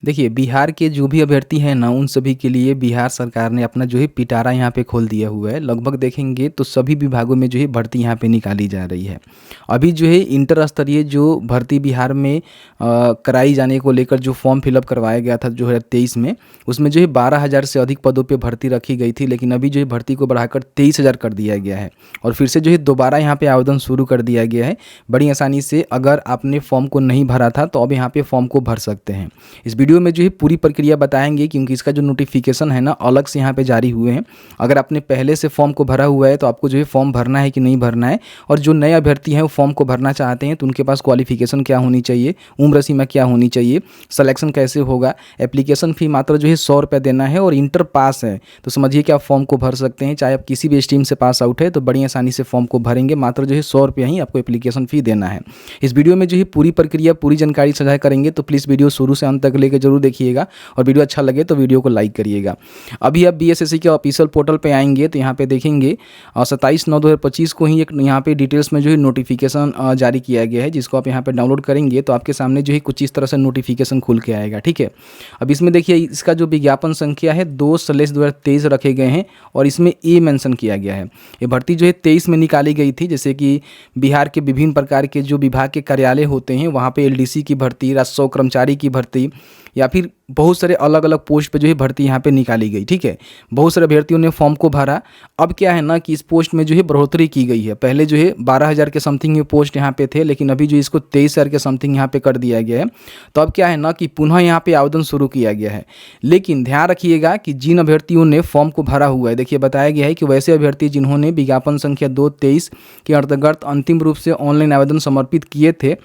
देखिए, बिहार के जो भी अभ्यर्थी हैं ना, उन सभी के लिए बिहार सरकार ने अपना जो है पिटारा यहाँ पे खोल दिया हुआ है। लगभग देखेंगे तो सभी विभागों में जो है भर्ती यहाँ पे निकाली जा रही है। अभी जो है इंटर स्तरीय जो भर्ती बिहार में कराई जाने को लेकर जो फॉर्म फिलअप करवाया गया था 2023 में, उसमें जो है 12,000 से अधिक पदों पे भर्ती रखी गई थी, लेकिन अभी जो है भर्ती को बढ़ाकर 23,000 कर दिया गया है और फिर से जो है दोबारा यहाँ पे आवेदन शुरू कर दिया गया है। बड़ी आसानी से अगर आपने फॉर्म को नहीं भरा था तो अब यहाँ पे फॉर्म को भर सकते हैं। इस वीडियो में जो है पूरी प्रक्रिया बताएंगे, क्योंकि इसका जो नोटिफिकेशन है ना अलग से यहाँ पे जारी हुए हैं। अगर आपने पहले से फॉर्म को भरा हुआ है तो आपको जो है फॉर्म भरना है कि नहीं भरना है, और जो नए अभ्यर्थी हैं वो फॉर्म को भरना चाहते हैं तो उनके पास क्वालिफिकेशन क्या होनी चाहिए, उम्र सीमा क्या होनी चाहिए, सिलेक्शन कैसे होगा। एप्लीकेशन फ़ी मात्र जो है 100 रुपये देना है और इंटर पास है तो समझिए कि आप फॉर्म को भर सकते हैं। चाहे आप किसी भी स्ट्रीम से पास आउट है तो बड़ी आसानी से फॉर्म को भरेंगे। मात्र जो है 100 रुपये ही आपको एप्लीकेशन फ़ी देना है। इस वीडियो में जो है पूरी प्रक्रिया पूरी जानकारी साझा करेंगे, तो प्लीज़ वीडियो शुरू से अंत तक लेकर जरूर देखिएगा और वीडियो अच्छा लगे तो वीडियो को लाइक करिएगा। अभी आप बीएसएससी के ऑफिशियल पोर्टल पे आएंगे तो यहाँ पे देखेंगे 27/9/2025 को ही एक यहाँ पे डिटेल्स में जो है नोटिफिकेशन जारी किया गया है, जिसको आप यहाँ पे डाउनलोड करेंगे तो आपके सामने जो है कुछ इस तरह से नोटिफिकेशन खुल के आएगा। ठीक है, अब इसमें देखिए इसका जो विज्ञापन संख्या है 2/2023 रखे गए हैं और इसमें ए मेंशन किया गया है। ये भर्ती जो है 23 में निकाली गई थी, जैसे कि बिहार के विभिन्न प्रकार के जो विभाग के कार्यालय होते हैं वहाँ पे एलडीसी की भर्ती, राजस्व कर्मचारी की भर्ती या फिर बहुत सारे अलग अलग पोस्ट पे जो है भर्ती यहाँ पे निकाली गई। ठीक है, बहुत सारे अभ्यर्थियों ने फॉर्म को भरा। अब क्या है ना कि इस पोस्ट में जो है बढ़ोतरी की गई है। पहले जो है 12,000 के समथिंग में पोस्ट यहाँ पे थे, लेकिन अभी जो इसको 23,000 के समथिंग यहाँ पे कर दिया गया है। तो अब क्या है ना कि पुनः यहाँ पे आवेदन शुरू किया गया है। लेकिन ध्यान रखिएगा कि जिन अभ्यर्थियों ने फॉर्म को भरा हुआ है, देखिए बताया गया है कि वैसे अभ्यर्थी जिन्होंने विज्ञापन संख्या 2/23 के अंतर्गत अंतिम रूप से ऑनलाइन आवेदन समर्पित किए थे,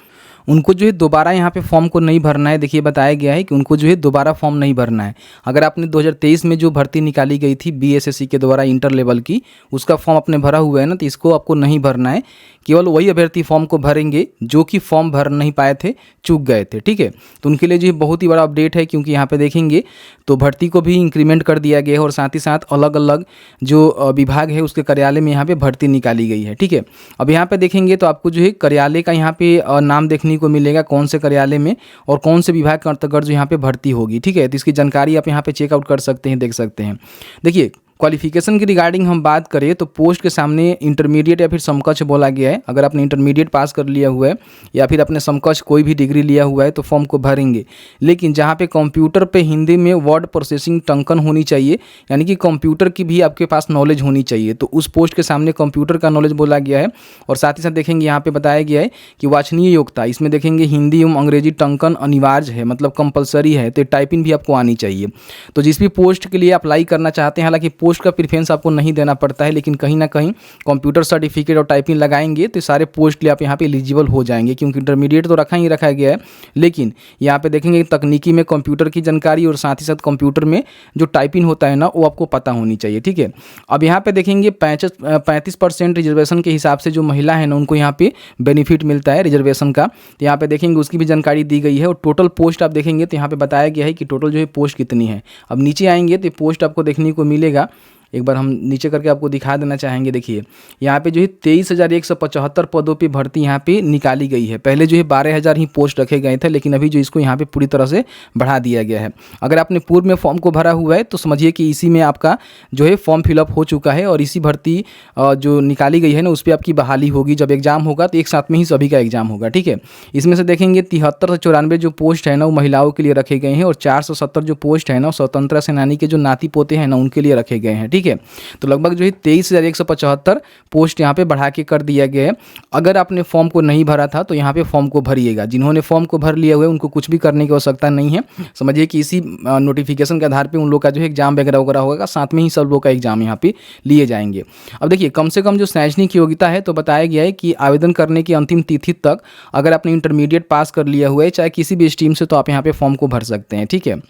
उनको जो है दोबारा यहाँ पे फॉर्म को नहीं भरना है। देखिए बताया गया है कि उनको जो है दोबारा फॉर्म नहीं भरना है। अगर आपने 2023 में जो भर्ती निकाली गई थी बीएसएससी के द्वारा इंटर लेवल की, उसका फॉर्म आपने भरा हुआ है ना, तो इसको आपको नहीं भरना है। केवल वही अभ्यर्थी फॉर्म को भरेंगे जो कि फॉर्म भर नहीं पाए थे, चूक गए थे। ठीक है, तो उनके लिए जो है बहुत ही बड़ा अपडेट है, क्योंकि यहाँ पे देखेंगे तो भर्ती को भी इंक्रीमेंट कर दिया गया है और साथ ही साथ अलग अलग जो विभाग है उसके कार्यालय में यहाँ पे भर्ती निकाली गई है। ठीक है, अब यहाँ पे देखेंगे तो आपको जो है कार्यालय का यहाँ पे नाम देखने को मिलेगा, कौन से कार्यालय में और कौन से विभाग के अंतर्गत जो यहाँ पे भर्ती होगी। ठीक है, तो इसकी जानकारी आप यहाँ पे चेकआउट कर सकते हैं, देख सकते हैं। देखिए क्वालिफिकेशन की रिगार्डिंग हम बात करें तो पोस्ट के सामने इंटरमीडिएट या फिर समकक्ष बोला गया है। अगर आपने इंटरमीडिएट पास कर लिया हुआ है या फिर अपने समकक्ष कोई भी डिग्री लिया हुआ है तो फॉर्म को भरेंगे। लेकिन जहाँ पे कंप्यूटर पे हिंदी में वर्ड प्रोसेसिंग टंकन होनी चाहिए, यानी कि कंप्यूटर की भी आपके पास नॉलेज होनी चाहिए, तो उस पोस्ट के सामने कंप्यूटर का नॉलेज बोला गया है। और साथ ही साथ देखेंगे यहाँ पे बताया गया है कि वाचनीय योग्यता, इसमें देखेंगे हिंदी एवं अंग्रेजी टंकन अनिवार्य है, मतलब कंपलसरी है, तो टाइपिंग भी आपको आनी चाहिए। तो जिस भी पोस्ट के लिए अप्लाई करना चाहते हैं, हालांकि पोस्ट का प्रेफरेंस आपको नहीं देना पड़ता है, लेकिन कहीं ना कहीं कंप्यूटर सर्टिफिकेट और टाइपिंग लगाएंगे तो सारे पोस्ट के लिए आप यहाँ पे एलिजिबल हो जाएंगे, क्योंकि इंटरमीडिएट तो रखा गया है। लेकिन यहाँ पे देखेंगे तकनीकी में कंप्यूटर की जानकारी और साथ ही साथ कंप्यूटर में जो टाइपिंग होता है ना वो आपको पता होनी चाहिए। ठीक है, अब यहाँ पे देखेंगे 35% रिजर्वेशन के हिसाब से जो महिला है ना उनको यहाँ पे बेनिफिट मिलता है रिजर्वेशन का। तो यहाँ पे देखेंगे उसकी भी जानकारी दी गई है और टोटल पोस्ट आप देखेंगे तो यहाँ पे बताया गया है कि टोटल जो है पोस्ट कितनी है। अब नीचे आएंगे तो पोस्ट आपको देखने को मिलेगा, एक बार हम नीचे करके आपको दिखा देना चाहेंगे। देखिए यहाँ पे जो है 23,175 पदों पे भर्ती यहाँ पे निकाली गई है। पहले जो है 12,000 ही पोस्ट रखे गए थे, लेकिन अभी जो इसको यहाँ पे पूरी तरह से बढ़ा दिया गया है। अगर आपने पूर्व में फॉर्म को भरा हुआ है तो समझिए कि इसी में आपका जो है फॉर्म फिलअप हो चुका है और इसी भर्ती जो निकाली गई है ना उस पर आपकी बहाली होगी। जब एग्जाम होगा तो एक साथ में ही सभी का एग्जाम होगा। ठीक है, इसमें से देखेंगे 73 से 94 जो पोस्ट है ना वो महिलाओं के लिए रखे गए हैं और 470 जो पोस्ट है ना स्वतंत्रता सेनानी के जो नाती पोते हैं ना उनके लिए रखे गए हैं। ठीक है, तो लगभग जो है 23,175 पोस्ट यहाँ पे बढ़ा के कर दिया गया है। अगर आपने फॉर्म को नहीं भरा था तो यहाँ पे फॉर्म को भरिएगा। जिन्होंने फॉर्म को भर लिया हुआ है उनको कुछ भी करने की आवश्यकता नहीं है। समझिए कि इसी नोटिफिकेशन के आधार पे उन लोग का जो है एग्जाम वगैरह होगा, साथ में ही सब लोग का एग्जाम यहाँ पे लिए जाएंगे। अब देखिए कम से कम जो शैक्षणिक योग्यता है तो बताया गया है कि आवेदन करने की अंतिम तिथि तक अगर आपने इंटरमीडिएट पास कर लिया हुआ है चाहे किसी भी स्ट्रीम से, तो आप यहाँ पे फॉर्म को भर सकते हैं। ठीक है,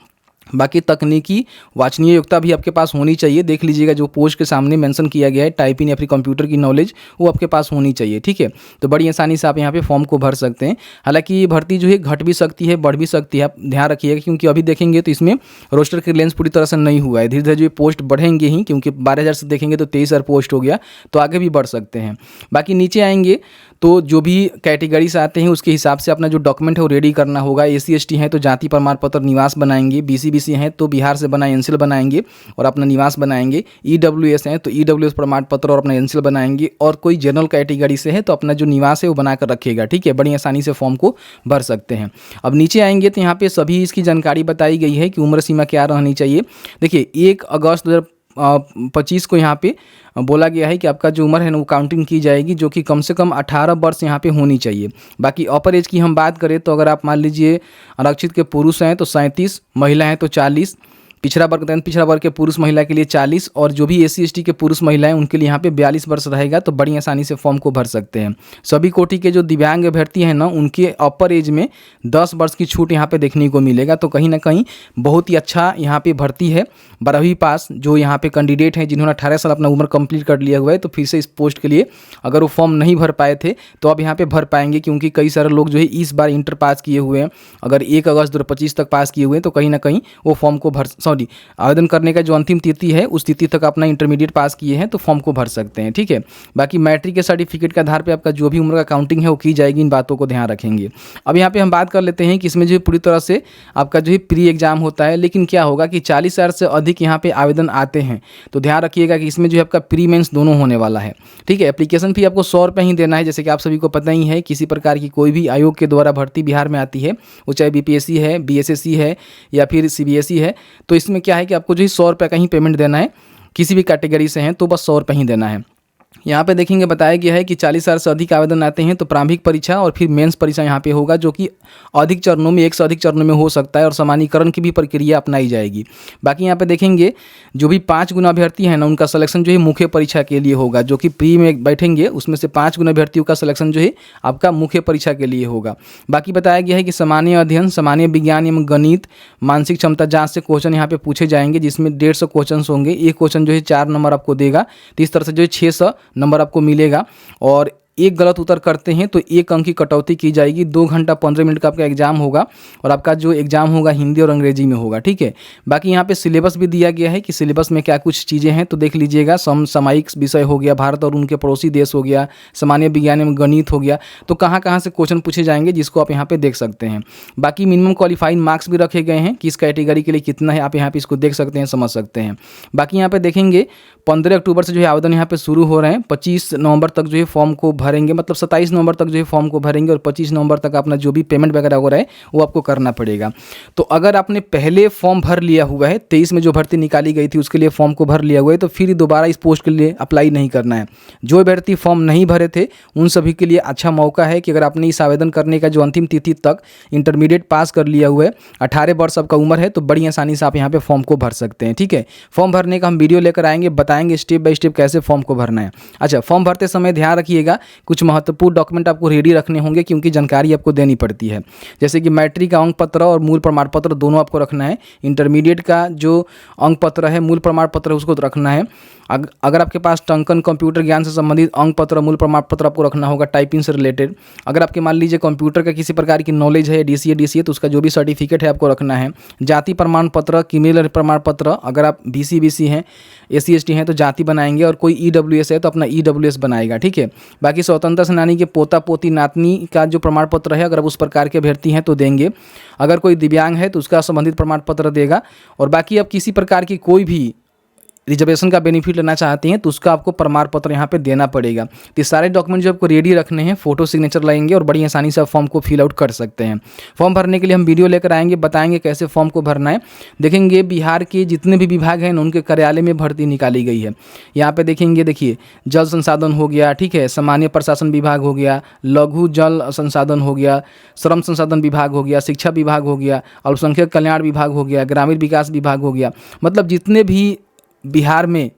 बाकी तकनीकी वाचनीय योग्यता भी आपके पास होनी चाहिए। देख लीजिएगा जो पोस्ट के सामने मेंशन किया गया है, टाइपिंग या फिर कंप्यूटर की नॉलेज वो आपके पास होनी चाहिए, ठीक है। तो बड़ी आसानी से आप यहाँ पे फॉर्म को भर सकते हैं। हालांकि ये भर्ती जो है घट भी सकती है, बढ़ भी सकती है, आप ध्यान रखिएगा, क्योंकि अभी देखेंगे तो इसमें रोस्टर क्लियरेंस पूरी तरह से नहीं हुआ है। धीरे धीरे जो पोस्ट बढ़ेंगे ही, क्योंकि 12,000 से देखेंगे तो 23,000 पोस्ट हो गया, तो आगे भी बढ़ सकते हैं। बाकी नीचे आएंगे तो जो भी कैटेगरी से आते हैं उसके हिसाब से अपना जो डॉक्यूमेंट है वो रेडी करना होगा। SC ST हैं तो जाति प्रमाण पत्र निवास बनाएंगे, BC BC हैं तो बिहार से बना एनसीएल बनाएंगे और अपना निवास बनाएंगे, EWS हैं तो EWS प्रमाण पत्र और अपना एनसीएल बनाएंगे, और कोई जनरल कैटेगरी से है तो अपना जो निवास है वो बनाकर रखेगा, ठीक है। बड़ी आसानी से फॉर्म को भर सकते हैं। अब नीचे आएंगे तो यहाँ पे सभी इसकी जानकारी बताई गई है कि उम्र सीमा क्या रहनी चाहिए। देखिए 1 अगस्त 2025 को यहाँ पे बोला गया है कि आपका जो उम्र है ना वो काउंटिंग की जाएगी, जो कि कम से कम 18 वर्ष यहाँ पे होनी चाहिए। बाकी अपर एज की हम बात करें तो अगर आप मान लीजिए आरक्षित के पुरुष हैं तो 37, महिला हैं तो 40, पिछड़ा वर्ग के पुरुष महिला के लिए 40, और जो भी SC ST के पुरुष महिला हैं उनके लिए यहाँ पे 42 वर्ष रहेगा। तो बड़ी आसानी से फॉर्म को भर सकते हैं। सभी कोटि के जो दिव्यांग अभ्यर्थी हैं ना उनके अपर एज में 10 वर्ष की छूट यहाँ पे देखने को मिलेगा। तो कहीं ना कहीं बहुत ही अच्छा यहाँ पे भर्ती है। 12वीं पास जो यहाँ पे कैंडिडेट हैं जिन्होंने 18 साल अपना उम्र कंप्लीट कर लिया हुआ है, तो फिर से इस पोस्ट के लिए अगर वो फॉर्म नहीं भर पाए थे तो अब यहाँ पे भर पाएंगे, क्योंकि कई सारे लोग जो है इस बार इंटर पास किए हुए हैं, अगर 1 अगस्त 2025 तक पास किए हुए हैं तो कहीं ना कहीं वो फॉर्म को आवेदन करने का जो अंतिम तिथि है उस तिथि तक अपना इंटरमीडिएट पास किए हैं तो फॉर्म को भर सकते हैं, ठीक है। बाकी मैट्रिक के सर्टिफिकेट के आधार पे आपका जो भी उम्र का काउंटिंग है वो की जाएगी, इन बातों को ध्यान रखेंगे। अब यहाँ पे हम बात कर लेते हैं कि इसमें जो पूरी तरह से आपका जो है प्री एग्जाम होता है, लेकिन क्या होगा कि 40,000 से अधिक यहाँ पे आवेदन आते हैं, तो ध्यान रखिएगा कि इसमें जो है आपका प्री मेंस दोनों होने वाला है, ठीक है। एप्लीकेशन फी आपको 100 रुपये ही देना है, जैसे कि आप सभी को पता ही है। किसी प्रकार की कोई भी आयोग के द्वारा भर्ती बिहार में आती है, वो चाहे BPSC है, BSSC है या फिर CBSE है, तो इसमें क्या है कि आपको जो है 100 रुपये का ही पेमेंट देना है। किसी भी कैटेगरी से हैं तो बस 100 रुपये ही देना है। यहाँ पे देखेंगे बताया गया है कि 40,000 से अधिक आवेदन आते हैं तो प्रारंभिक परीक्षा और फिर मेंस परीक्षा यहाँ पे होगा, जो कि अधिक चरणों में, 1 से अधिक चरणों में हो सकता है, और सामान्यीकरण की भी प्रक्रिया अपनाई जाएगी। बाकी यहाँ पे देखेंगे जो भी 5 गुना अभ्यर्थी हैं ना उनका सिलेक्शन जो है मुख्य परीक्षा के लिए होगा, जो कि प्री में बैठेंगे उसमें से 5 गुना अभ्यर्थियों का सिलेक्शन जो है आपका मुख्य परीक्षा के लिए होगा। बाकी बताया गया है कि सामान्य अध्ययन, सामान्य विज्ञान एवं गणित, मानसिक क्षमता जाँच से क्वेश्चन यहाँ पे पूछे जाएंगे, जिसमें 150 क्वेश्चन होंगे। एक क्वेश्चन जो है 4 नंबर आपको देगा, तो इस तरह से जो है 600 नंबर आपको मिलेगा। और एक गलत उत्तर करते हैं तो 1 अंक की कटौती की जाएगी। 2 घंटा 15 मिनट का आपका एग्जाम होगा, और आपका जो एग्जाम होगा हिंदी और अंग्रेजी में होगा, ठीक है। बाकी यहाँ पे सिलेबस भी दिया गया है कि सिलेबस में क्या कुछ चीज़ें हैं, तो देख लीजिएगा। समसामयिक विषय हो गया, भारत और उनके पड़ोसी देश हो गया, सामान्य विज्ञान एवं गणित हो गया, तो कहाँ कहाँ से क्वेश्चन पूछे जाएंगे जिसको आप यहाँ पे देख सकते हैं। बाकी मिनिमम क्वालिफाइंग मार्क्स भी रखे गए हैं कि इस कैटेगरी के लिए कितना है, आप यहाँ पे इसको देख सकते हैं, समझ सकते हैं। बाकी यहाँ पे देखेंगे 15 अक्टूबर से जो है आवेदन यहाँ पे शुरू हो रहे हैं, 25 नवंबर तक जो है फॉर्म को भरेंगे, मतलब 27 नवंबर तक जो है फॉर्म को भरेंगे, और 25 नवंबर तक अपना जो भी पेमेंट वगैरह हो रहा है वो आपको करना पड़ेगा। तो अगर आपने पहले फॉर्म भर लिया हुआ है, 23 में जो भर्ती निकाली गई थी उसके लिए फॉर्म को भर लिया हुआ है, तो फिर दोबारा इस पोस्ट के लिए अप्लाई नहीं करना है। जो अभ्यर्थी फॉर्म नहीं भरे थे उन सभी के लिए अच्छा मौका है कि अगर आपने इस आवेदन करने का जो अंतिम तिथि तक इंटरमीडिएट पास कर लिया हुआ है, 18 वर्ष आपका उम्र है, तो बड़ी आसानी से आप यहाँ पे फॉर्म को भर सकते हैं, ठीक है। फॉर्म भरने का हम वीडियो लेकर आएंगे, बताएंगे स्टेप बाय स्टेप कैसे फॉर्म को भरना है। अच्छा, फॉर्म भरते समय ध्यान रखिएगा कुछ महत्वपूर्ण डॉक्यूमेंट आपको रेडी रखने होंगे, क्योंकि जानकारी आपको देनी पड़ती है। जैसे कि मैट्रिक का अंक पत्र और मूल प्रमाण पत्र दोनों आपको रखना है। इंटरमीडिएट का जो अंक पत्र है, मूल प्रमाण पत्र है, उसको रखना है। अगर आपके पास टंकन कंप्यूटर ज्ञान से संबंधित अंक पत्र, मूल प्रमाण पत्र आपको रखना होगा टाइपिंग से रिलेटेड। अगर आपके मान लीजिए कंप्यूटर का किसी प्रकार की नॉलेज है, DCA तो उसका जो भी सर्टिफिकेट है आपको रखना है। जाति प्रमाण पत्र, क्रिमिनल प्रमाण पत्र, अगर आप BC BC हैं, SC ST हैं तो जाति बनाएंगे, और कोई EWS है तो अपना EWS बनाएगा, ठीक है। बाकी स्वतंत्रता सेनानी के पोता पोती नातनी का जो प्रमाण पत्र है, अगर आप उस प्रकार के अभ्यर्थी हैं तो देंगे। अगर कोई दिव्यांग है तो उसका संबंधित प्रमाण पत्र देगा। और बाकी आप किसी प्रकार की कोई भी रिजर्वेशन का बेनिफिट लेना चाहते हैं तो उसका आपको प्रमाण पत्र यहाँ पे देना पड़ेगा। तो ये सारे डॉक्यूमेंट जो आपको रेडी रखने हैं, फोटो सिग्नेचर लगेंगे, और बड़ी आसानी से आप फॉर्म को फिल आउट कर सकते हैं। फॉर्म भरने के लिए हम वीडियो लेकर आएंगे, बताएंगे कैसे फॉर्म को भरना है। देखेंगे बिहार के जितने भी विभाग हैं उनके कार्यालय में भर्ती निकाली गई है। यहाँ पे देखेंगे, देखिए जल संसाधन हो गया, ठीक है, सामान्य प्रशासन विभाग हो गया, लघु जल संसाधन हो गया, श्रम संसाधन विभाग हो गया, शिक्षा विभाग हो गया, अल्पसंख्यक कल्याण विभाग हो गया, ग्रामीण विकास विभाग हो गया। मतलब जितने भी बिहार में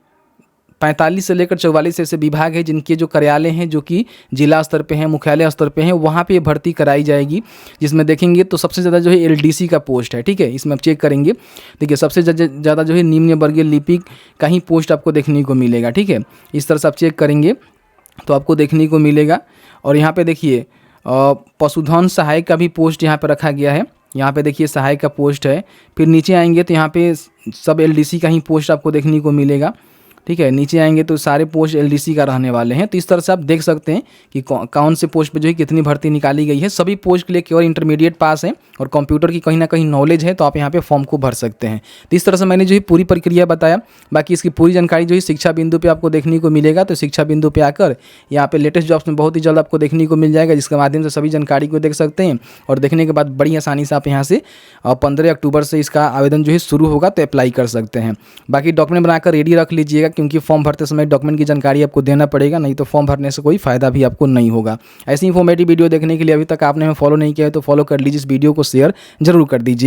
45 से लेकर 44 ऐसे विभाग है जिनके जो कार्यालय हैं जो कि जिला स्तर पे हैं, मुख्यालय स्तर पे हैं, वहाँ पे ये भर्ती कराई जाएगी। जिसमें देखेंगे तो सबसे ज़्यादा जो है एलडीसी का पोस्ट है, ठीक है, इसमें आप चेक करेंगे। देखिए सबसे ज़्यादा जो है निम्न वर्गीय लिपिक का ही पोस्ट आपको देखने को मिलेगा, ठीक है। इस तरह से आप चेक करेंगे तो आपको देखने को मिलेगा। और यहाँ पे देखिए पशुधन सहायक का भी पोस्ट यहाँ पे रखा गया है। यहाँ पे देखिए सहायक का पोस्ट है। फिर नीचे आएंगे तो यहाँ पे सब एलडीसी का ही पोस्ट आपको देखने को मिलेगा, ठीक है। नीचे आएंगे तो सारे पोस्ट एलडीसी का रहने वाले हैं। तो इस तरह से आप देख सकते हैं कि कौन से पोस्ट पे जो है कितनी भर्ती निकाली गई है। सभी पोस्ट के लिए केवल इंटरमीडिएट पास है और कंप्यूटर की कहीं ना कहीं नॉलेज है, तो आप यहाँ पे फॉर्म को भर सकते हैं। तो इस तरह से मैंने जो है पूरी प्रक्रिया बताया। बाकी इसकी पूरी जानकारी जो है शिक्षा बिंदु पे आपको देखने को मिलेगा। तो शिक्षा बिंदु पे आकर यहाँ पे लेटेस्ट जॉब्स में बहुत ही जल्द आपको देखने को मिल जाएगा, जिसके माध्यम से सभी जानकारी को देख सकते हैं। और देखने के बाद बड़ी आसानी से आप यहाँ से 15 अक्टूबर से इसका आवेदन जो है शुरू होगा, तो अप्लाई कर सकते हैं। बाकी डॉक्यूमेंट बनाकर रेडी रख लीजिएगा, क्योंकि फॉर्म भरते समय डॉक्यूमेंट की जानकारी आपको देना पड़ेगा, नहीं तो फॉर्म भरने से कोई फायदा भी आपको नहीं होगा। ऐसी इन्फॉर्मेटिव वीडियो देखने के लिए अभी तक आपने हमें फॉलो नहीं किया है तो फॉलो कर लीजिए, इस वीडियो को शेयर जरूर कर दीजिए।